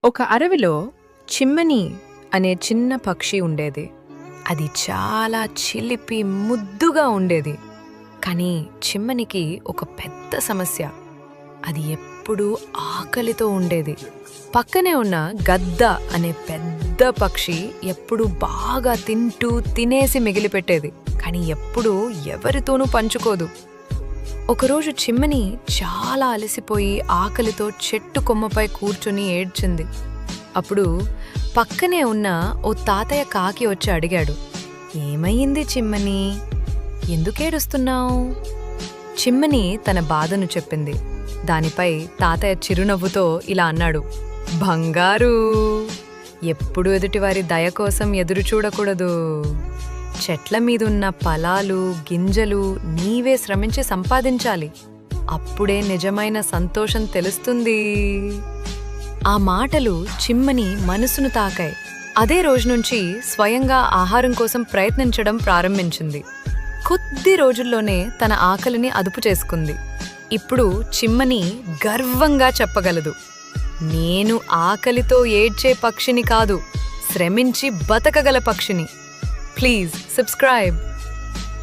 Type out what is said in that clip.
ఒక అడవిలో చిమ్మని అనే చిన్న పక్షి ఉండేది. అది చాలా చిలిపి ముద్దుగా ఉండేది. కానీ చిమ్మనికి ఒక పెద్ద సమస్య. అది ఎప్పుడూ ఆకలితో ఉండేది. పక్కనే ఉన్న గద్ద అనే పెద్ద పక్షి ఎప్పుడూ బాగా తింటూ తినేసి మిగిలిపెట్టేది. కానీ ఎప్పుడూ ఎవరితోనూ పంచుకోదు. ఒకరోజు చిమ్మని చాలా అలసిపోయి ఆకలితో చెట్టు కొమ్మపై కూర్చుని ఏడ్చింది. అప్పుడు పక్కనే ఉన్న ఓ తాతయ్య కాకి వచ్చి అడిగాడు, "ఏమయ్యింది చిమ్మని? ఎందుకేడుస్తున్నావు?" చిమ్మని తన బాధను చెప్పింది. దానిపై తాతయ్య చిరునవ్వుతో ఇలా అన్నాడు, "బంగారు, ఎప్పుడు ఎదుటివారి దయ కోసం ఎదురు చూడకూడదు. చెట్ల మీదున్న ఫలాలు గింజలు నీవే శ్రమించి సంపాదించాలి. అప్పుడే నిజమైన సంతోషం తెలుస్తుంది." ఆ మాటలు చిమ్మని మనసును తాకాయి. అదే రోజునుంచి స్వయంగా ఆహారం కోసం ప్రయత్నించడం ప్రారంభించింది. కొద్ది రోజుల్లోనే తన ఆకలిని అదుపు చేసుకుంది. ఇప్పుడు చిమ్మని గర్వంగా చెప్పగలదు, "నేను ఆకలితో ఏడ్చే పక్షిని కాదు, శ్రమించి బతకగల పక్షిని." Please subscribe.